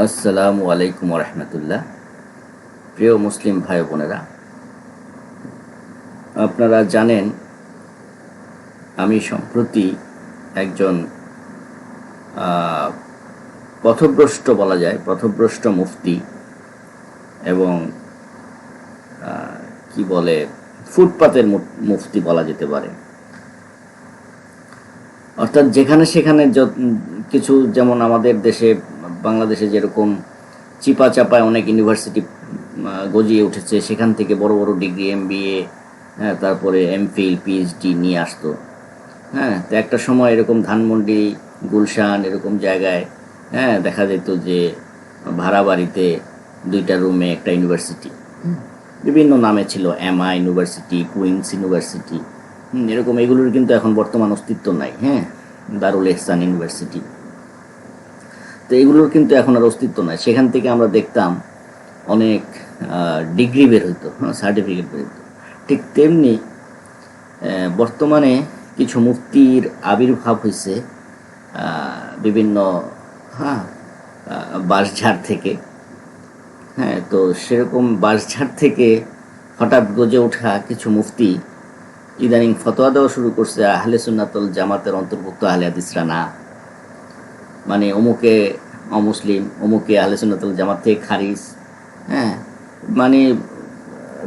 আসসালামু আলাইকুম রহমতুল্লাহ। প্রিয় মুসলিম ভাই বোনেরা, আপনারা জানেন আমি সম্প্রতি একজন আহ, পথভ্রষ্ট বলা যায়, পথভ্রষ্ট মুফতি এবং কি বলে ফুটপাতের মুফতি বলা যেতে পারে। অর্থাৎ যেখানে সেখানে কিছু, যেমন আমাদের দেশে বাংলাদেশে যেরকম চিপা চাপায় অনেক ইউনিভার্সিটি গজিয়ে উঠেছে, সেখান থেকে বড় বড় ডিগ্রি, এমবিএ, হ্যাঁ, তারপরে এমফিল, পিএইচডি নিয়ে আসতো। হ্যাঁ, তো একটা সময় এরকম ধানমন্ডি, গুলশান এরকম জায়গায়, হ্যাঁ, দেখা যেত যে ভাড়া বাড়িতে 2টা রুমে একটা ইউনিভার্সিটি, বিভিন্ন নামে ছিল, এমআই ইউনিভার্সিটি, কুইন্স ইউনিভার্সিটি, এরকম। এগুলোর কিন্তু এখন বর্তমান অস্তিত্ব নাই। হ্যাঁ, দারুল এহসান ইউনিভার্সিটি, তো এগুলোর কিন্তু এখন আর অস্তিত্ব নাই। সেখান থেকে আমরা দেখতাম অনেক ডিগ্রি বের হইতো, হ্যাঁ, সার্টিফিকেট বের হইতো। ঠিক তেমনি বর্তমানে কিছু মুফতির আবির্ভাব হয়েছে বিভিন্ন, হ্যাঁ, বাঁশঝাড় থেকে। হ্যাঁ, তো সেরকম বাঁশঝাড় থেকে হঠাৎ গজে ওঠা কিছু মুফতি ইদানিং ফতোয়া দেওয়া শুরু করছে আহলে সুন্নাতুল জামাতের অন্তর্ভুক্ত আহলে হাদিসরা না, মানে অমুকে অমুসলিম, অমুকে আহলে সুন্নাতুল জামাত থেকে খারিজ। হ্যাঁ, মানে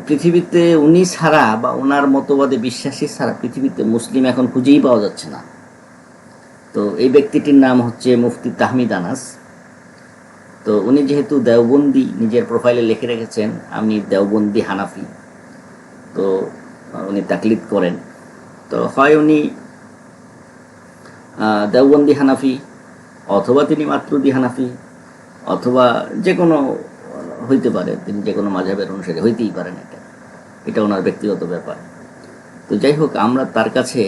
পৃথিবীতে উনি ছাড়া বা ওনার মতবাদে বিশ্বাসী ছাড়া পৃথিবীতে মুসলিম এখন খুঁজেই পাওয়া যাচ্ছে না। তো এই ব্যক্তিটির নাম হচ্ছে মুফতি তাহমিদ আনাস। তো উনি যেহেতু দেওবন্দি, নিজের প্রোফাইলে লিখে রেখেছেন আমি দেওবন্দি হানাফি, তো উনি তাকলিদ করেন। তো হয় উনি দেওবন্দি হানাফি, অথবা তিনি মাতরুদি হানাফি, অথবা যে কোনো হইতে পারে, তিনি যে কোনো মাযহাবের অনুসারী হইতেই পারেন। এটা ওনার ব্যক্তিগত ব্যাপার। তো যাই হোক, আমরা তার কাছে,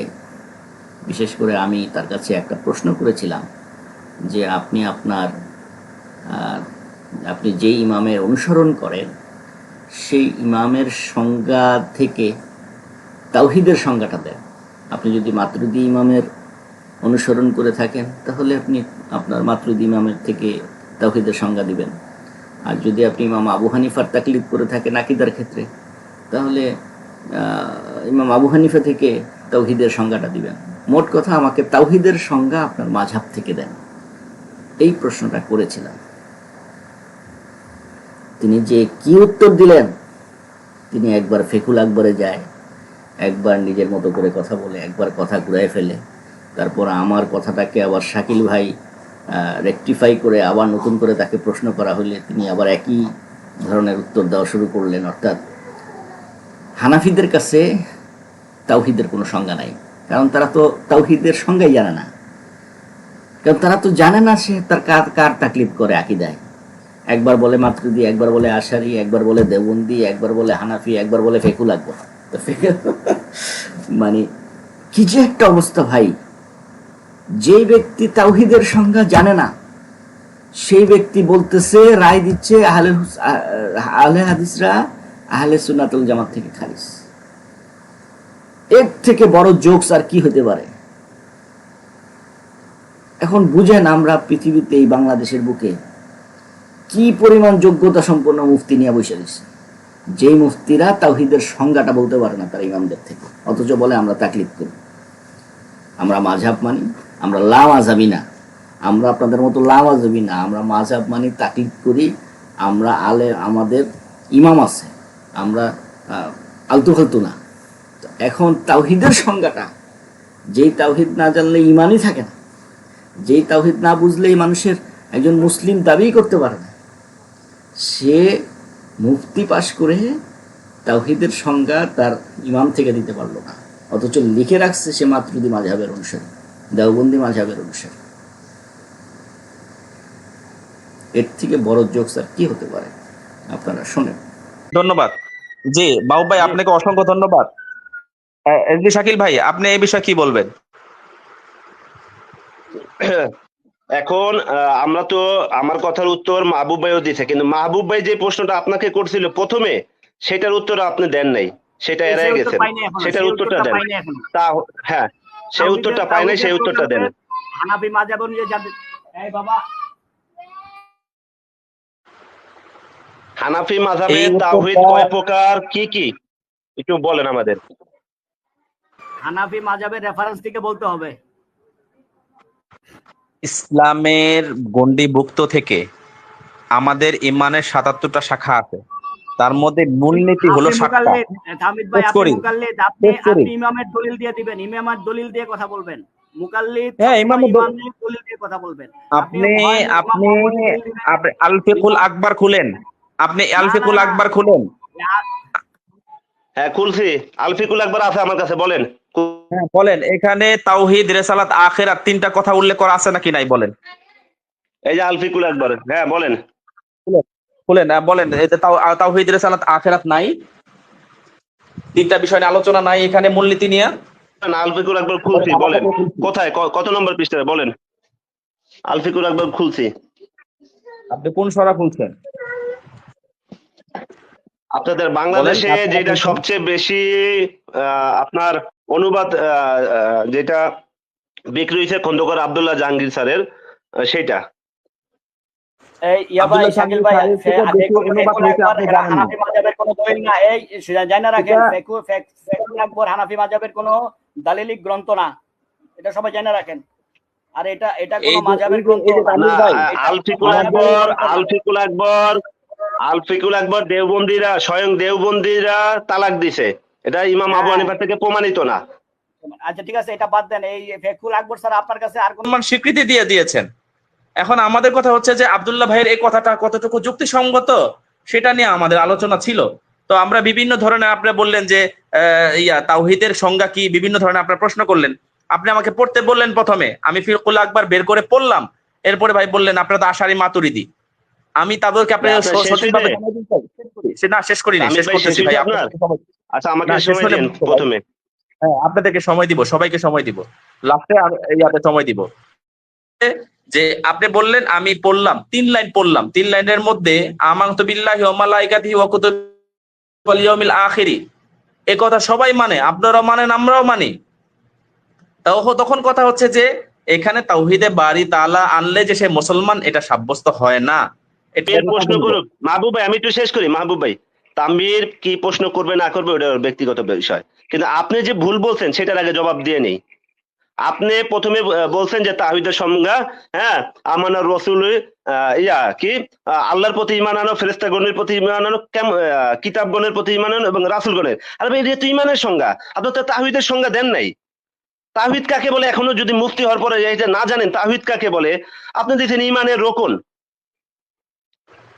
বিশেষ করে আমি তার কাছে একটা প্রশ্ন করেছিলাম যে আপনি যেই ইমামের অনুসরণ করেন সেই ইমামের সংজ্ঞা থেকে তাওহীদের সংজ্ঞাটা দেন। আপনি যদি মাতরুদি ইমামের অনুসরণ করে থাকেন তাহলে আপনি আপনার মাতরুদি ইমামের থেকে তাওহীদের সংজ্ঞা দিবেন। আর যদি আপনি ইমাম আবু হানিফার তাকলিদ করে থাকেন আকীদার ক্ষেত্রে, তাহলে ইমাম আবু হানিফা থেকে তাওহীদের সংজ্ঞাটা দিবেন। মোট কথা, আমাকে তাওহীদের সংজ্ঞা আপনার মাযহাব থেকে দেন, এই প্রশ্নটা করেছিলাম। তিনি যে কি উত্তর দিলেন, তিনি একবার ফেকুল আকবরে যায়, একবার নিজের মতো করে কথা বলে, একবার কথা ঘুরায় ফেলে, তারপর আমার কথাটাকে আবার শাকিল ভাই রেকটিফাই করে আবার নতুন করে তাকে প্রশ্ন করা হলে তিনি আবার একই ধরনের উত্তর দেওয়া শুরু করলেন। অর্থাৎ হানাফিদের কাছে তাওহীদের কোনো সংজ্ঞা নাই, কারণ তারা তো তাওহীদের সংজ্ঞাই জানে না। কারণ তারা তো জানে না সে তার কার তাকলিদ করে আকীদায়। একবার বলে মাতরুদি, একবার বলে আশারি, একবার বলে দেওবন্দি, একবার বলে হানাফি, একবার বলে ফেকুল আকবর। মানে কি যে একটা অবস্থা ভাই! যে ব্যক্তি তাওহীদের সংজ্ঞা জানে না সেই ব্যক্তি বলতেছে, রায় দিচ্ছে আহলে হাদিসরা আহলে সুন্নাতুল জামাত থেকে খারিজ। এর থেকে বড় জোকস আর কি হতে পারে? এখন বুঝেন আমরা পৃথিবীতে, এই বাংলাদেশের বুকে কি পরিমাণ যোগ্যতা সম্পন্ন মুফতি নিয়ে বসে দিচ্ছে, যেই মুফতিরা তাওহীদের সংজ্ঞাটা বলতে পারে না তারা ইমামদের থেকে, অথচ বলে আমরা তাকলিদ করি, আমরা মাযহাব মানি, আমরা লা মাযহাবি না, আমরা আপনাদের মতো লা মাযহাবি না, আমরা মাযহাব মানি, তাকলিদ করি, আমরা আমাদের ইমাম আছে, আমরা আলতু ফালতু না। এখন তাওহীদের সংজ্ঞাটা, যেই তাওহীদ না জানলে ইমানই থাকে না, যেই তাওহীদ না বুঝলেই মানুষের একজন মুসলিম দাবি করতে পারে না, সে মুফতি পাশ করে তাওহীদের সংজ্ঞা তার ইমাম থেকে দিতে পারলো না, অথচ লিখে রাখছে সে মাতরুদি মাযহাবের অনুসারী, দেওবন্দি মাযহাবের অনুসারী। এর থেকে বড় জোকস আর কি হতে পারে? আপনারা শোনেন। ধন্যবাদ। জি বাবু ভাই, আপনাকে অসংখ্য ধন্যবাদ। জি শাকিল ভাই, আপনি এই বিষয়ে কি বলবেন? এখন আমরা তো, আমার কথার উত্তর মাহবুব ভাইও দিছে, কিন্তু মাহবুব ভাই যে প্রশ্নটা আপনাকে করছিল প্রথমে, সেটার উত্তর আপনি দেন নাই, সেটা এড়াই গেছেন। সেটার উত্তরটা দেন। তা হ্যাঁ, সেই উত্তরটা পাই নাই, সেই উত্তরটা দেন। হানাফি মাযহাব অনুযায়ী যাদের, এই বাবা হানাফি এই মাযহাবে তাওহীদ উত্তরটা কয় প্রকার, কি কি একটু বলেন আমাদের। হানাফি মাযহাবের রেফারেন্স থেকে বলতে হবে। ইসলামের গণ্ডিভুক্ত থেকে আমাদের ইমানের ৭৭টা শাখা আছে, তার মধ্যে মূলনীতি হলো আপনি ৭টা। মুকাল্লিদ, হামিদ ভাই শেষ আপনি করি মুকাল্লিদ, আপনি শেষ করি আপনি ইমামের দলিল দিয়ে দিবেন, ইমামের দলিল দিয়ে কথা বলবেন। মুকাল্লিদ হ্যাঁ সবসময় ইমামের ইমামের দলিল দিয়ে কথা বলবেন। আপনি আপনি হয় ইমাম আপনি মুহাম্মদের দলিল দিবেন, আপনি আল ফিকুল ইমাম আকবার খুলেন, আপনি আল না না ফিকুল না আকবার খুলেন। হ্যাঁ খুলছি, আলফিকুল আকবার আছে আমার কাছে, বলেন। হ্যাঁ বলেন, এখানে তাওহীদ, রিসালাত, আখিরাত তিনটা কথা উল্লেখ করা আছে নাকি নাই বলেন। এই যে আলফিকুল আকবার, হ্যাঁ বলেন। খুলেন খুলেন, বলেন এই যে তাওহীদ, রিসালাত, আখিরাত নাই, তিনটা বিষয় নিয়ে আলোচনা নাই এখানে মূলনীতি নিয়ে। আলফিকুল আকবার বলেন, খুলছি, আমার বলেন কাছে খুলছি। কোথায়, কত নম্বর পৃষ্ঠায় বলেন। আলফিকুল আকবার খুলছি। আপনি কোন সূরা খুলছেন আপনাদের বলেন, বাংলাদেশে আপনারা যেটা খুলছেন। সবচেয়ে বেশি আপনার অনুবাদ যেটা বিক্রি হয়েছে খন্দকার আব্দুল্লাহ জাহাঙ্গীর স্যারের, সেটা। এই ইয়া ভাই আব্দুল্লাহ শাকিল জাহাঙ্গীর ভাই, সাহেব থেকে বেশি অনুবাদ ফেকুল হয়েছে আকবর আপনি এরা জানেন না। হানাফি মাযহাবের কোনো দলিল না। এই জানা রাখেন, এটা ফেকুল আকবর হানাফি মাযহাবের কোনো দালিলিক গ্রন্থ না, এটা সবাই জানা রাখেন। আর এটা এটা কোনো এই যে মাযহাবের গ্রন্থ এই যে না, না, তামিল ভাই, এটা কোনো আলফিকুল মাযহাবের আকবর, গ্রন্থ না। আলফিকুল আকবর, আলফিকুল আকবর দেওবন্দিরা, স্বয়ং দেওবন্দিরা তালাক দিছে, এটা ইমাম আবু হ্যাঁ হানিফার থেকে প্রমাণিত না। আচ্ছা ঠিক আছে, এটা বাদ দেন। এই ফেকুল আকবর স্যার আপনার কাছে আর কোন সম্মান স্বীকৃতি দিয়ে দিয়েছেন। এখন আমাদের কথা হচ্ছে যে আব্দুল্লাহ ভাইয়ের এই কথাটা কতটুকু যুক্তিসঙ্গত সেটা নিয়ে আমাদের আলোচনা ছিল। তো আমরা বিভিন্ন ধরনের, আপনি বললেন যে তাওহীদের সংজ্ঞা কি, বিভিন্ন ধরনের আপনার প্রশ্ন করলেন। আপনি আমাকে পড়তে বললেন, প্রথমে আমি ফিকুল আকবার বের করে পড়লাম, এরপরে ভাই বললেন আপনারা তো আশারি মাতুরিদি। আমি তাদেরকে আপনি আপনার শেষ সঠিকভাবে হয়েছে? জানাই দিন চাই। না শেষ করিনি, তামিম শেষ ভাই, শেষ করতেছি ভাই হয়েছে আপনার? আপনাদেরকে সময়। আচ্ছা আমাকে না শেষ সময় হলে দিন বলবো ভাই। প্রথমে। হ্যাঁ আপনাদেরকে সময় দিব, সবাইকে সময় দিব, লাস্টে ইয়াতে সময় দিব। যে আপনি বললেন আমি পড়লাম 3 লাইন পড়লাম, 3 লাইনের মধ্যে আমানতু বিল্লাহি ওয়া মালাইকাতিহি ওয়া কুতুবিহি ওয়াল ইয়াউমিল আখিরি, এই কথা সবাই মানে, আপনারাও মানেন আমরাও মানি। তখন কথা হচ্ছে যে এখানে তাওহীদে বারি তাআলা আনলে যে সে মুসলমান, এটা সাব্যস্ত হয় না। এটা এর প্রশ্ন করুক মাহবুব ভাই, আমি একটু শেষ করি। মাহবুব ভাই, তানভীর কি প্রশ্ন করবে না করবে ওটা ওর ব্যক্তিগত বিষয়, কিন্তু আপনি যে ভুল বলছেন সেটার আগে জবাব দিয়ে নেই। আপনি প্রথমে বলছেন যে তাওহীদের সংজ্ঞা, হ্যাঁ, আমানার রাসূল, কি আল্লাহর প্রতি ঈমান আনো, ফেরেশতাগণের প্রতি ঈমান আনো, কিতাবগণের প্রতি ঈমান আনো এবং রাসূলগণের। আর ভাই এটা তো ঈমানের সংজ্ঞা, আপনি তো তাওহীদের সংজ্ঞা দেন নাই। তাওহীদ কাকে বলে এখনো যদি মুফতি হওয়ার পরে এটা না জানেন তাওহীদ কাকে বলে, আপনি দিচ্ছেন ঈমানের রোকন,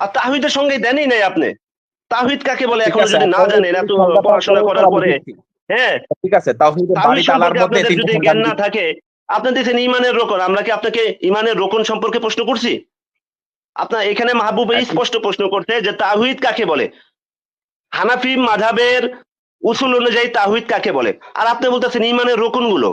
আর তাওহীদের সঙ্গে দেনই নাই আপনি। তাওহীদ কাকে বলে ঠিক এখনো আছে, যদি না আপনাদের জানেন এই এত সংজ্ঞাটা পড়াশোনা করার আমি পরে, দিচ্ছি। হ্যাঁ, ঠিক আছে, তাওহীদের বারি তাওহীদ তাআলার সম্পর্কে মধ্যে আপনাদের 3টা যদি সংজ্ঞা জ্ঞান আমি না দিচ্ছি। থাকে, আপনি দিচ্ছেন ঈমানের রোকন, আমরা কি আপনাকে ঈমানের রোকন সম্পর্কে প্রশ্ন করছি? আপনার এখানে মাহবুব হ্যাঁ, ঠিক। স্পষ্ট প্রশ্ন করতে যে তাওহীদ কাকে বলে, হানাফি মাযহাবের উসুল অনুযায়ী তাওহীদ কাকে বলে, আর আপনি বলতেছেন ঈমানের রোকন গুলো।